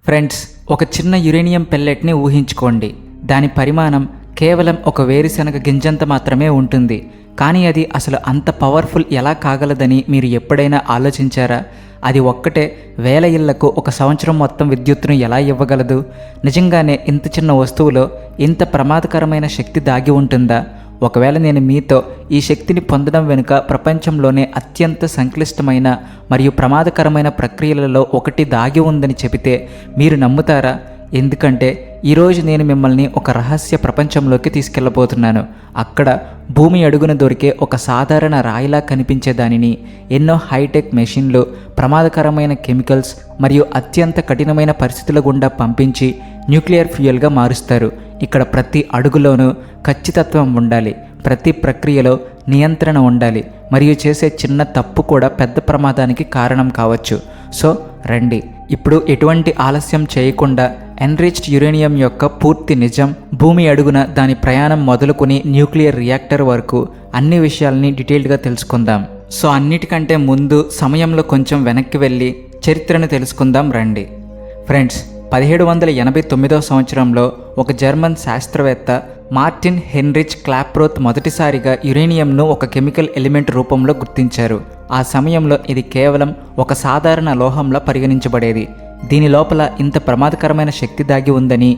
Friends, ఒక చిన్న uranium పెల్లెట్ని ఊహించుకోండి. దాని పరిమాణం కేవలం ఒక వేరుశనగ గింజంత మాత్రమే ఉంటుంది. కానీ అది అసలు అంత పవర్ఫుల్ ఎలా కాగలదని మీరు ఎప్పుడైనా ఆలోచించారా? అది ఒక్కటే వేల ఇళ్లకు ఒక సంవత్సరం మొత్తం విద్యుత్తును ఎలా ఇవ్వగలదు? నిజంగానే ఇంత చిన్న వస్తువులో ఇంత ప్రమాదకరమైన శక్తి దాగి ఉంటుందా? ఒకవేళ నేను మీతో ఈ శక్తిని పొందడం వెనుక ప్రపంచంలోనే అత్యంత సంక్లిష్టమైన మరియు ప్రమాదకరమైన ప్రక్రియలలో ఒకటి దాగి ఉందని చెబితే మీరు నమ్ముతారా? ఎందుకంటే ఈరోజు నేను మిమ్మల్ని ఒక రహస్య ప్రపంచంలోకి తీసుకెళ్ళబోతున్నాను. అక్కడ భూమి అడుగున దొరికే ఒక సాధారణ రాయిలా కనిపించే దానిని ఎన్నో హైటెక్ మెషిన్లు, ప్రమాదకరమైన కెమికల్స్ మరియు అత్యంత కఠినమైన పరిస్థితుల గుండా పంపించి న్యూక్లియర్ ఫ్యూయల్గా మారుస్తారు. ఇక్కడ ప్రతి అడుగులోనూ ఖచ్చితత్వం ఉండాలి, ప్రతి ప్రక్రియలో నియంత్రణ ఉండాలి, మరియు చేసే చిన్న తప్పు కూడా పెద్ద ప్రమాదానికి కారణం కావచ్చు. సో రండి, ఇప్పుడు ఎటువంటి ఆలస్యం చేయకుండా ఎన్రిచ్డ్ యురేనియం యొక్క పూర్తి నిజం, భూమి అడుగున దాని ప్రయాణం మొదలుకొని న్యూక్లియర్ రియాక్టర్ వరకు అన్ని విషయాల్ని డీటెయిల్డ్గా తెలుసుకుందాం. సో అన్నిటికంటే ముందు సమయంలో కొంచెం వెనక్కి వెళ్ళి చరిత్రను తెలుసుకుందాం రండి. ఫ్రెండ్స్, 1789 సంవత్సరంలో ఒక జర్మన్ శాస్త్రవేత్త మార్టిన్ హెన్రిచ్ క్లాప్రోత్ మొదటిసారిగా యురేనియంను ఒక కెమికల్ ఎలిమెంట్ రూపంలో గుర్తించారు. ఆ సమయంలో ఇది కేవలం ఒక సాధారణ లోహంలా పరిగణించబడేది. దీని లోపల ఇంత ప్రమాదకరమైన శక్తి దాగి ఉందని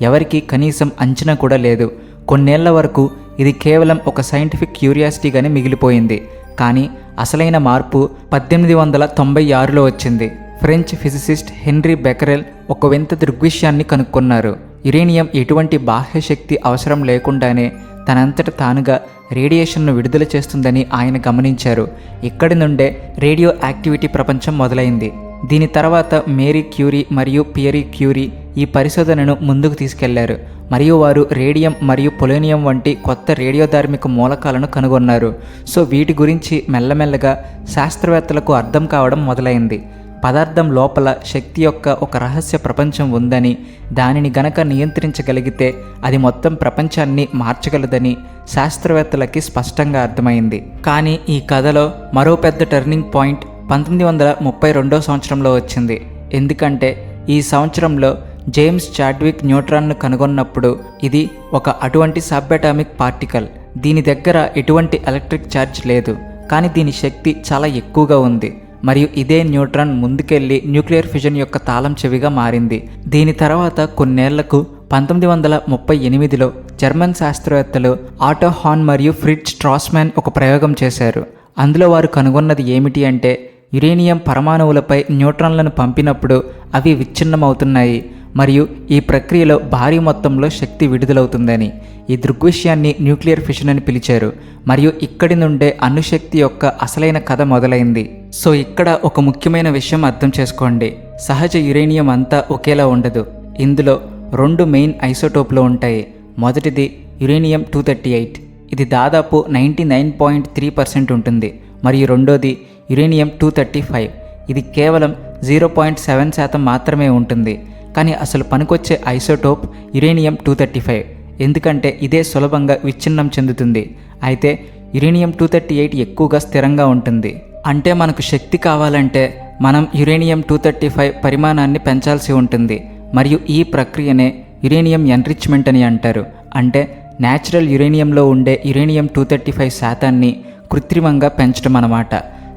ఎవరికీ కనీసం అంచనా కూడా లేదు. కొన్నేళ్ల వరకు ఇది కేవలం ఒక సైంటిఫిక్ క్యూరియాసిటీగానే మిగిలిపోయింది. కానీ అసలైన మార్పు 1896లో వచ్చింది. ఫ్రెంచ్ ఫిజిసిస్ట్ హెన్రీ బెకరెల్ ఒక వింత దృగ్విషయాన్ని కనుక్కున్నారు. యురేనియం ఎటువంటి బాహ్య శక్తి అవసరం లేకుండానే తనంతట తానుగా రేడియేషన్ను విడుదల చేస్తుందని ఆయన గమనించారు. ఇక్కడి నుండే రేడియో యాక్టివిటీ ప్రపంచం మొదలైంది. దీని తర్వాత మేరీ క్యూరీ మరియు పియరీ క్యూరీ ఈ పరిశోధనను ముందుకు తీసుకెళ్లారు మరియు వారు రేడియం మరియు పొలోనియం వంటి కొత్త రేడియోధార్మిక మూలకాలను కనుగొన్నారు. సో వీటి గురించి మెల్లమెల్లగా శాస్త్రవేత్తలకు అర్థం కావడం మొదలైంది. పదార్థం లోపల శక్తి యొక్క ఒక రహస్య ప్రపంచం ఉందని, దానిని గనక నియంత్రించగలిగితే అది మొత్తం ప్రపంచాన్ని మార్చగలదని శాస్త్రవేత్తలకి స్పష్టంగా అర్థమైంది. కానీ ఈ కథలో మరో పెద్ద టర్నింగ్ పాయింట్ 1932 సంవత్సరంలో వచ్చింది. ఎందుకంటే ఈ సంవత్సరంలో జేమ్స్ చాడ్విక్ న్యూట్రాన్ను కనుగొన్నప్పుడు ఇది ఒక అటువంటి సబ్అటామిక్ పార్టికల్. దీని దగ్గర ఎటువంటి ఎలక్ట్రిక్ ఛార్జ్ లేదు, కానీ దీని శక్తి చాలా ఎక్కువగా ఉంది. మరియు ఇదే న్యూట్రాన్ ముందుకెళ్లి న్యూక్లియర్ ఫిజన్ యొక్క తాళం చెవిగా మారింది. దీని తర్వాత కొన్నేళ్లకు 1938లో జర్మన్ శాస్త్రవేత్తలు ఆటో హాన్ మరియు ఫ్రిట్జ్ స్ట్రాస్మాన్ ఒక ప్రయోగం చేశారు. అందులో వారు కనుగొన్నది ఏమిటి అంటే, యురేనియం పరమాణువులపై న్యూట్రాన్లను పంపినప్పుడు అవి విచ్ఛిన్నమవుతున్నాయి మరియు ఈ ప్రక్రియలో భారీ మొత్తంలో శక్తి విడుదలవుతుందని. ఈ దృగ్విషయాన్ని న్యూక్లియర్ ఫిషన్ అని పిలిచారు. మరియు ఇక్కడి నుండే అణుశక్తి యొక్క అసలైన కథ మొదలైంది. సో ఇక్కడ ఒక ముఖ్యమైన విషయం అర్థం చేసుకోండి. సహజ యురేనియం అంతా ఒకేలా ఉండదు. ఇందులో 2 మెయిన్ ఐసోటోప్లు ఉంటాయి. మొదటిది యురేనియం 238, ఇది దాదాపు 99.3% ఉంటుంది. మరియు రెండోది యురేనియం 235, ఇది కేవలం 0.7% మాత్రమే ఉంటుంది. కానీ అసలు పనికొచ్చే ఐసోటోప్ యురేనియం 235, ఎందుకంటే ఇదే సులభంగా విచ్ఛిన్నం చెందుతుంది. అయితే యురేనియం 238 ఎక్కువగా స్థిరంగా ఉంటుంది. అంటే మనకు శక్తి కావాలంటే మనం యురేనియం 235 పరిమాణాన్ని పెంచాల్సి ఉంటుంది. మరియు ఈ ప్రక్రియనే యురేనియం ఎన్రిచ్మెంట్ అని అంటారు. అంటే న్యాచురల్ యురేనియంలో ఉండే యురేనియం 235% కృత్రిమంగా పెంచడం అన్నమాట.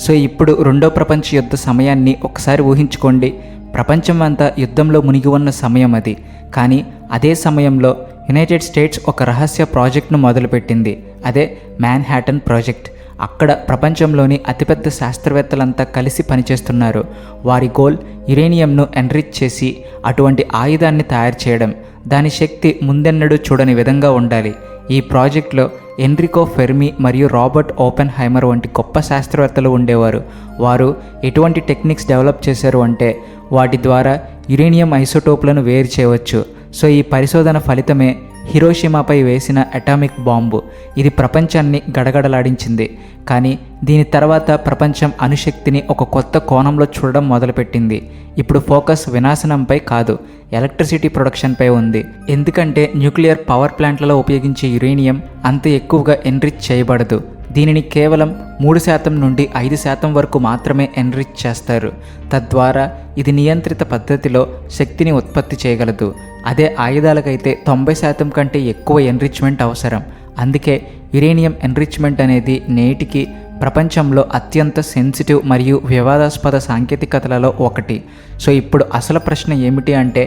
సో ఇప్పుడు రెండో ప్రపంచ యుద్ధ సమయాన్ని ఒకసారి ఊహించుకోండి. ప్రపంచం అంతా యుద్ధంలో మునిగి ఉన్న సమయం అది. కానీ అదే సమయంలో యునైటెడ్ స్టేట్స్ ఒక రహస్య ప్రాజెక్ట్ను మొదలుపెట్టింది. అదే మ్యాన్హాటన్ ప్రాజెక్ట్. అక్కడ ప్రపంచంలోని అతిపెద్ద శాస్త్రవేత్తలంతా కలిసి పనిచేస్తున్నారు. వారి గోల్ యురేనియంను ఎన్రిచ్ చేసి అటువంటి ఆయుధాన్ని తయారు చేయడం. దాని శక్తి ముందెన్నడూ చూడని విధంగా ఉండాలి. ఈ ప్రాజెక్టులో ఎన్రికో ఫెర్మి మరియు రాబర్ట్ ఓపెన్ హైమర్ వంటి గొప్ప శాస్త్రవేత్తలు ఉండేవారు. వారు ఎటువంటి టెక్నిక్స్ డెవలప్ చేశారు అంటే వాటి ద్వారా యురేనియం ఐసోటోప్లను వేరు చేయవచ్చు. సో ఈ పరిశోధన ఫలితమే హిరోషిమాపై వేసిన అటామిక్ బాంబు. ఇది ప్రపంచాన్ని గడగడలాడించింది. కానీ దీని తర్వాత ప్రపంచం అణుశక్తిని ఒక కొత్త కోణంలో చూడడం మొదలుపెట్టింది. ఇప్పుడు ఫోకస్ వినాశనంపై కాదు, ఎలక్ట్రిసిటీ ప్రొడక్షన్పై ఉంది. ఎందుకంటే న్యూక్లియర్ పవర్ ప్లాంట్లలో ఉపయోగించే యురేనియం అంత ఎక్కువగా ఎన్రిచ్ చేయబడదు. దీనిని కేవలం 3% నుండి 5% వరకు మాత్రమే ఎన్రిచ్ చేస్తారు. తద్వారా ఇది నియంత్రిత పద్ధతిలో శక్తిని ఉత్పత్తి చేయగలదు. అదే ఆయుధాలకైతే 90% కంటే ఎక్కువ ఎన్రిచ్మెంట్ అవసరం. అందుకే యురేనియం ఎన్రిచ్మెంట్ అనేది నేటికి ప్రపంచంలో అత్యంత సెన్సిటివ్ మరియు వివాదాస్పద సాంకేతికతలలో ఒకటి. సో ఇప్పుడు అసలు ప్రశ్న ఏమిటి అంటే,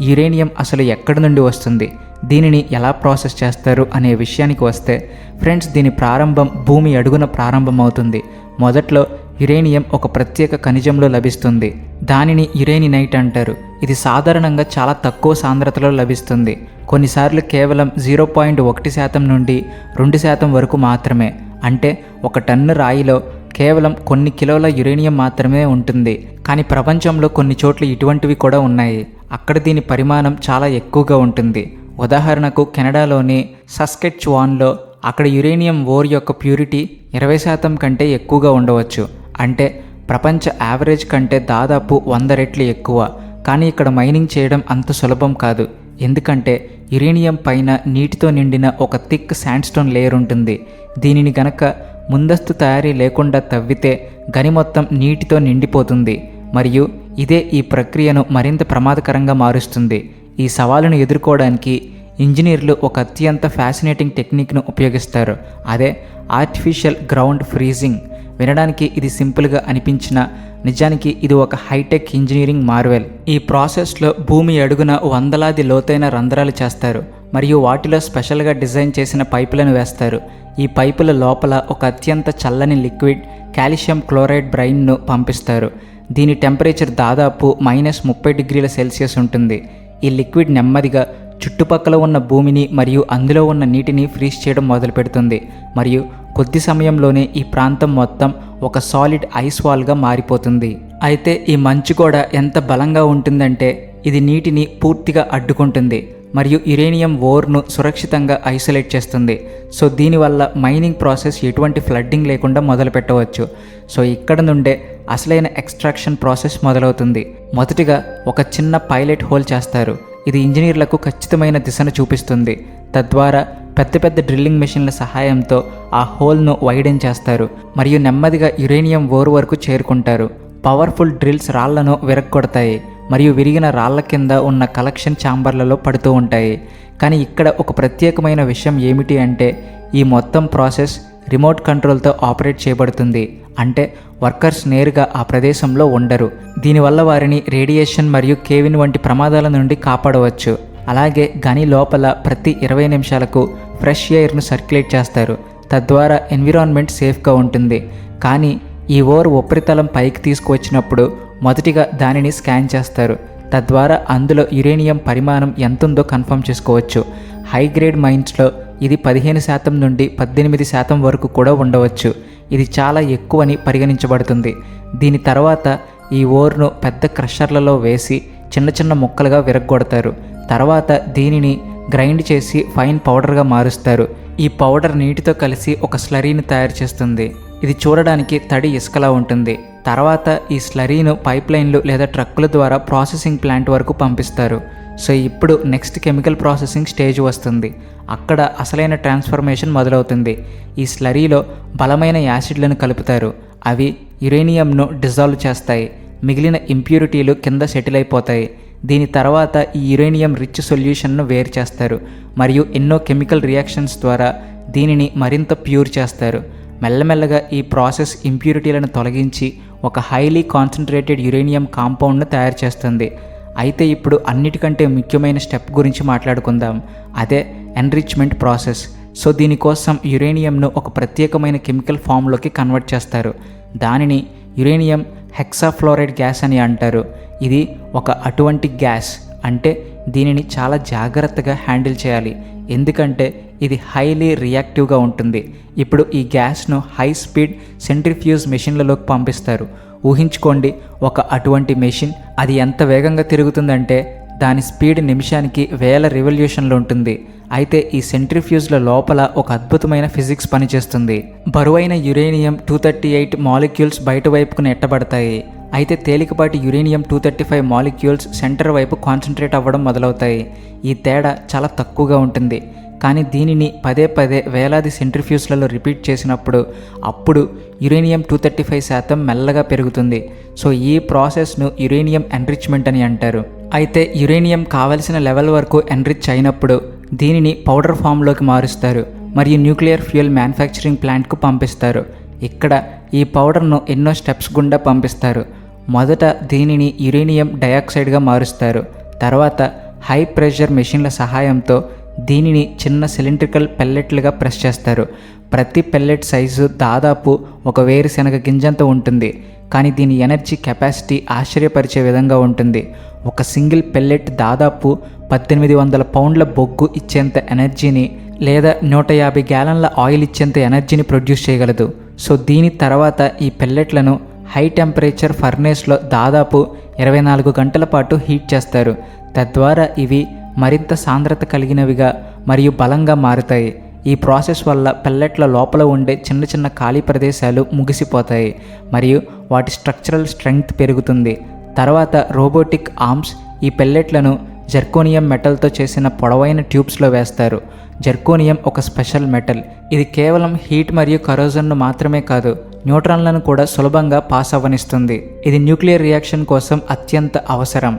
యురేనియం అసలు ఎక్కడి నుండి వస్తుంది, దీనిని ఎలా ప్రాసెస్ చేస్తారు అనే విషయానికి వస్తే ఫ్రెండ్స్, దీని ప్రారంభం భూమి అడుగున ప్రారంభమవుతుంది. మొదట్లో యురేనియం ఒక ప్రత్యేక ఖనిజంలో లభిస్తుంది. దానిని యురేనినైట్ అంటారు. ఇది సాధారణంగా చాలా తక్కువ సాంద్రతలో లభిస్తుంది. కొన్నిసార్లు కేవలం 0.1% నుండి 2% వరకు మాత్రమే. అంటే 1 టన్ను రాయిలో కేవలం కొన్ని కిలోల యురేనియం మాత్రమే ఉంటుంది. కానీ ప్రపంచంలో కొన్ని చోట్ల ఇటువంటివి కూడా ఉన్నాయి. అక్కడ దీని పరిమాణం చాలా ఎక్కువగా ఉంటుంది. ఉదాహరణకు కెనడాలోని సస్కెట్చువాన్లో అక్కడ యురేనియం ఓర్ యొక్క ప్యూరిటీ 20% కంటే ఎక్కువగా ఉండవచ్చు. అంటే ప్రపంచ యావరేజ్ కంటే దాదాపు 100 రెట్లు ఎక్కువ. కానీ ఇక్కడ మైనింగ్ చేయడం అంత సులభం కాదు. ఎందుకంటే యురేనియం పైన నీటితో నిండిన ఒక థిక్ శాండ్స్టోన్ లేయర్ ఉంటుంది. దీనిని గనక ముందస్తు తయారీ లేకుండా తవ్వితే గని మొత్తం నీటితో నిండిపోతుంది మరియు ఇదే ఈ ప్రక్రియను మరింత ప్రమాదకరంగా మారుస్తుంది. ఈ సవాలును ఎదుర్కోవడానికి ఇంజనీర్లు ఒక అత్యంత ఫ్యాసినేటింగ్ టెక్నిక్ను ఉపయోగిస్తారు. అదే ఆర్టిఫిషియల్ గ్రౌండ్ ఫ్రీజింగ్. వినడానికి ఇది సింపుల్గా అనిపించినా నిజానికి ఇది ఒక హైటెక్ ఇంజనీరింగ్ మార్వెల్. ఈ ప్రాసెస్లో భూమి అడుగున వందలాది లోతైన రంధ్రాలు చేస్తారు మరియు వాటిలో స్పెషల్గా డిజైన్ చేసిన పైపులను వేస్తారు. ఈ పైపుల లోపల ఒక అత్యంత చల్లని లిక్విడ్ కాల్షియం క్లోరైడ్ బ్రైన్ను పంపిస్తారు. దీని టెంపరేచర్ దాదాపు -30 డిగ్రీల సెల్సియస్ ఉంటుంది. ఈ లిక్విడ్ నెమ్మదిగా చుట్టుపక్కల ఉన్న భూమిని మరియు అందులో ఉన్న నీటిని ఫ్రీజ్ చేయడం మొదలు పెడుతుంది మరియు కొద్ది సమయంలోనే ఈ ప్రాంతం మొత్తం ఒక సాలిడ్ ఐస్ వాల్గా మారిపోతుంది. అయితే ఈ మంచు కూడా ఎంత బలంగా ఉంటుందంటే ఇది నీటిని పూర్తిగా అడ్డుకుంటుంది మరియు యురేనియం ఓర్ను సురక్షితంగా ఐసోలేట్ చేస్తుంది. సో దీనివల్ల మైనింగ్ ప్రాసెస్ ఎటువంటి ఫ్లడ్డింగ్ లేకుండా మొదలు పెట్టవచ్చు. సో ఇక్కడ నుండే అసలైన ఎక్స్ట్రాక్షన్ ప్రాసెస్ మొదలవుతుంది. మొదటిగా ఒక చిన్న పైలట్ హోల్ చేస్తారు. ఇది ఇంజనీర్లకు ఖచ్చితమైన దిశను చూపిస్తుంది. తద్వారా పెద్ద పెద్ద డ్రిల్లింగ్ మెషిన్ల సహాయంతో ఆ హోల్ను వైడెన్ చేస్తారు మరియు నెమ్మదిగా యురేనియం ఓర్ వరకు చేరుకుంటారు. పవర్ఫుల్ డ్రిల్స్ రాళ్లను విరగ్గొడతాయి మరియు విరిగిన రాళ్ల కింద ఉన్న కలెక్షన్ ఛాంబర్లలో పడుతూ ఉంటాయి. కానీ ఇక్కడ ఒక ప్రత్యేకమైన విషయం ఏమిటి అంటే ఈ మొత్తం ప్రాసెస్ రిమోట్ కంట్రోల్తో ఆపరేట్ చేయబడుతుంది. అంటే వర్కర్స్ నేరుగా ఆ ప్రదేశంలో ఉండరు. దీనివల్ల వారిని రేడియేషన్ మరియు కేవిన్ వంటి ప్రమాదాల నుండి కాపాడవచ్చు. అలాగే గని లోపల ప్రతి 20 నిమిషాలకు ఫ్రెష్ ఎయిర్ను సర్క్యులేట్ చేస్తారు. తద్వారా ఎన్విరాన్మెంట్ సేఫ్గా ఉంటుంది. కానీ ఈ ఓర్ ఉపరితలం పైకి తీసుకువచ్చినప్పుడు మొదటిగా దానిని స్కాన్ చేస్తారు. తద్వారా అందులో యురేనియం పరిమాణం ఎంతుందో కన్ఫర్మ్ చేసుకోవచ్చు. హై గ్రేడ్ మైన్స్లో ఇది 15% నుండి 18% వరకు కూడా ఉండవచ్చు. ఇది చాలా ఎక్కువని పరిగణించబడుతుంది. దీని తర్వాత ఈ ఓర్ను పెద్ద క్రషర్లలో వేసి చిన్న చిన్న ముక్కలుగా విరగ్గొడతారు. తర్వాత దీనిని గ్రైండ్ చేసి ఫైన్ పౌడర్గా మారుస్తారు. ఈ పౌడర్ నీటితో కలిసి ఒక స్లరీని తయారు చేస్తుంది. ఇది చూడడానికి తడి ఇసుకలా ఉంటుంది. తర్వాత ఈ స్లరీను పైప్ లైన్లు లేదా ట్రక్కుల ద్వారా ప్రాసెసింగ్ ప్లాంట్ వరకు పంపిస్తారు. సో ఇప్పుడు నెక్స్ట్ కెమికల్ ప్రాసెసింగ్ స్టేజ్ వస్తుంది. అక్కడ అసలైన ట్రాన్స్ఫర్మేషన్ మొదలవుతుంది. ఈ స్లరీలో బలమైన యాసిడ్లను కలుపుతారు. అవి యురేనియంను డిజాల్వ్ చేస్తాయి. మిగిలిన ఇంప్యూరిటీలు కింద సెటిల్ అయిపోతాయి. దీని తర్వాత ఈ యురేనియం రిచ్ సొల్యూషన్ను వేరు చేస్తారు మరియు ఎన్నో కెమికల్ రియాక్షన్స్ ద్వారా దీనిని మరింత ప్యూర్ చేస్తారు. మెల్లమెల్లగా ఈ ప్రాసెస్ ఇంప్యూరిటీలను తొలగించి ఒక హైలీ కాన్సన్ట్రేటెడ్ యురేనియం కాంపౌండ్ను తయారు చేస్తుంది. అయితే ఇప్పుడు అన్నిటికంటే ముఖ్యమైన స్టెప్ గురించి మాట్లాడుకుందాం. అదే ఎన్రిచ్మెంట్ ప్రాసెస్. సో దీనికోసం యురేనియంను ఒక ప్రత్యేకమైన కెమికల్ ఫామ్లోకి కన్వర్ట్ చేస్తారు. దానిని యురేనియం హెక్సాఫ్లోరైడ్ గ్యాస్ అని అంటారు. ఇది ఒక అటువంటి గ్యాస్. అంటే దీనిని చాలా జాగ్రత్తగా హ్యాండిల్ చేయాలి, ఎందుకంటే ఇది హైలీ రియాక్టివ్గా ఉంటుంది. ఇప్పుడు ఈ గ్యాస్ను హై స్పీడ్ సెంట్రిఫ్యూజ్ మెషిన్లలోకి పంపిస్తారు. ఊహించుకోండి, ఒక అటువంటి మెషిన్ అది ఎంత వేగంగా తిరుగుతుందంటే దాని స్పీడ్ నిమిషానికి 1000 రివల్యూషన్లు ఉంటుంది. అయితే ఈ సెంట్రిఫ్యూజ్ల లోపల ఒక అద్భుతమైన ఫిజిక్స్ పనిచేస్తుంది. బరువైన యురేనియం 238 మాలిక్యూల్స్ బయట వైపుకు నెట్టబడతాయి. అయితే తేలికపాటి యురేనియం 235 మాలిక్యూల్స్ సెంటర్ వైపు కాన్సన్ట్రేట్ అవ్వడం మొదలవుతాయి. ఈ తేడా చాలా తక్కువగా ఉంటుంది. కానీ దీనిని పదే పదే వేలాది సెంట్రిఫ్యూజ్లలో రిపీట్ చేసినప్పుడు అప్పుడు యురేనియం 235% మెల్లగా పెరుగుతుంది. సో ఈ ప్రాసెస్ను యురేనియం ఎన్రిచ్మెంట్ అని అంటారు. అయితే యురేనియం కావలసిన లెవెల్ వరకు ఎన్రిచ్ అయినప్పుడు దీనిని పౌడర్ ఫామ్లోకి మారుస్తారు మరియు న్యూక్లియర్ ఫ్యూయల్ మ్యానుఫ్యాక్చరింగ్ ప్లాంట్కు పంపిస్తారు. ఇక్కడ ఈ పౌడర్ను ఎన్నో స్టెప్స్ గుండా పంపిస్తారు. మొదట దీనిని యురేనియం డయాక్సైడ్గా మారుస్తారు. తర్వాత హై ప్రెషర్ మెషిన్ల సహాయంతో దీనిని చిన్న సిలిండ్రికల్ పెల్లెట్లుగా ప్రెస్ చేస్తారు. ప్రతి పెల్లెట్ సైజు దాదాపు ఒక వేరుశెనగ గింజంత ఉంటుంది. కానీ దీని ఎనర్జీ కెపాసిటీ ఆశ్చర్యపరిచే విధంగా ఉంటుంది. ఒక సింగిల్ పెల్లెట్ దాదాపు 1800 పౌండ్ల బొగ్గు ఇచ్చేంత ఎనర్జీని లేదా 150 గ్యాలన్ల ఆయిల్ ఇచ్చేంత ఎనర్జీని ప్రొడ్యూస్ చేయగలదు. సో దీని తర్వాత ఈ పెల్లెట్లను హై టెంపరేచర్ ఫర్నేస్లో దాదాపు 24 గంటల పాటు హీట్ చేస్తారు. తద్వారా ఇవి మరింత సాంద్రత కలిగినవిగా మరియు బలంగా మారుతాయి. ఈ ప్రాసెస్ వల్ల పెల్లెట్ల లోపల ఉండే చిన్న చిన్న ఖాళీ ప్రదేశాలు ముగిసిపోతాయి మరియు వాటి స్ట్రక్చరల్ స్ట్రెంగ్త్ పెరుగుతుంది. తర్వాత రోబోటిక్ ఆర్మ్స్ ఈ పెల్లెట్లను జర్కోనియం మెటల్తో చేసిన పొడవైన ట్యూబ్స్లో వేస్తారు. జర్కోనియం ఒక స్పెషల్ మెటల్. ఇది కేవలం హీట్ మరియు కరోజన్ను మాత్రమే కాదు, న్యూట్రాన్లను కూడా సులభంగా పాస్ అవ్వనిస్తుంది. ఇది న్యూక్లియర్ రియాక్షన్ కోసం అత్యంత అవసరం.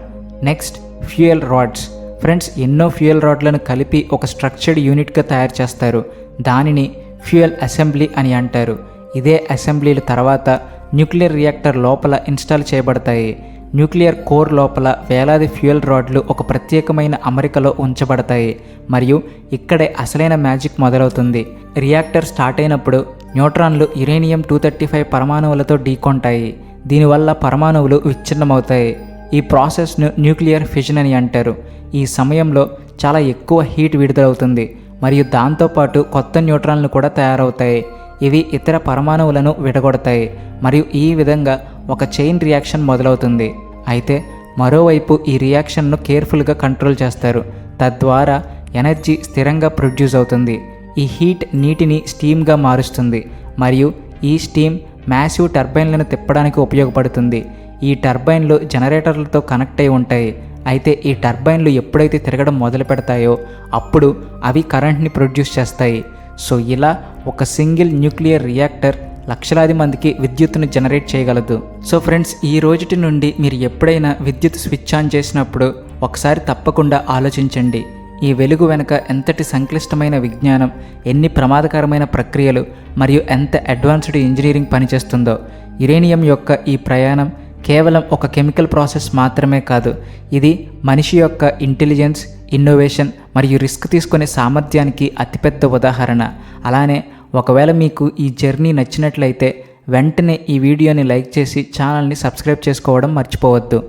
Next, fuel rods. ఫ్రెండ్స్, ఎన్నో ఫ్యూయల్ రాడ్లను కలిపి ఒక స్ట్రక్చర్డ్ యూనిట్గా తయారు చేస్తారు. దానిని ఫ్యూయల్ అసెంబ్లీ అని అంటారు. ఇదే అసెంబ్లీల తర్వాత న్యూక్లియర్ రియాక్టర్ లోపల ఇన్స్టాల్ చేయబడతాయి. న్యూక్లియర్ కోర్ లోపల వేలాది ఫ్యూయల్ రాడ్లు ఒక ప్రత్యేకమైన అమరికలో ఉంచబడతాయి మరియు ఇక్కడే అసలైన మ్యాజిక్ మొదలవుతుంది. రియాక్టర్ స్టార్ట్ అయినప్పుడు న్యూట్రాన్లు యురేనియం 235 పరమాణువులతో ఢీకొంటాయి. దీనివల్ల పరమాణువులు విచ్ఛిన్నమవుతాయి. ఈ ప్రాసెస్ను న్యూక్లియర్ ఫిషన్ అని అంటారు. ఈ సమయంలో చాలా ఎక్కువ హీట్ విడుదలవుతుంది మరియు దాంతోపాటు కొత్త న్యూట్రాన్లు కూడా తయారవుతాయి. ఇవి ఇతర పరమాణువులను విడగొడతాయి మరియు ఈ విధంగా ఒక చైన్ రియాక్షన్ మొదలవుతుంది. అయితే మరోవైపు ఈ రియాక్షన్ను కేర్ఫుల్గా కంట్రోల్ చేస్తారు. తద్వారా ఎనర్జీ స్థిరంగా ప్రొడ్యూస్ అవుతుంది. ఈ హీట్ నీటిని స్టీమ్గా మారుస్తుంది మరియు ఈ స్టీమ్ మ్యాసివ్ టర్బైన్లను తిప్పడానికి ఉపయోగపడుతుంది. ఈ టర్బైన్లు జనరేటర్లతో కనెక్ట్ అయి ఉంటాయి. అయితే ఈ టర్బైన్లు ఎప్పుడైతే తిరగడం మొదలు పెడతాయో అప్పుడు అవి కరెంట్ని ప్రొడ్యూస్ చేస్తాయి. సో ఇలా ఒక సింగిల్ న్యూక్లియర్ రియాక్టర్ లక్షలాది మందికి విద్యుత్తును జనరేట్ చేయగలదు. సో ఫ్రెండ్స్, ఈ రోజుటి నుండి మీరు ఎప్పుడైనా విద్యుత్ స్విచ్ ఆన్ చేసినప్పుడు ఒకసారి తప్పకుండా ఆలోచించండి. ఈ వెలుగు వెనుక ఎంతటి సంక్లిష్టమైన విజ్ఞానం, ఎన్ని ప్రమాదకరమైన ప్రక్రియలు మరియు ఎంత అడ్వాన్స్డ్ ఇంజనీరింగ్ పనిచేస్తుందో. యురేనియం యొక్క ఈ ప్రయాణం కేవలం ఒక కెమికల్ ప్రాసెస్ మాత్రమే కాదు, ఇది మనిషి యొక్క ఇంటెలిజెన్స్, ఇన్నోవేషన్ మరియు రిస్క్ తీసుకునే సామర్థ్యానికి అతిపెద్ద ఉదాహరణ. అలానే ఒకవేళ మీకు ఈ జర్నీ నచ్చినట్లయితే వెంటనే ఈ వీడియోని లైక్ చేసి ఛానల్ని సబ్స్క్రైబ్ చేసుకోవడం మర్చిపోవద్దు.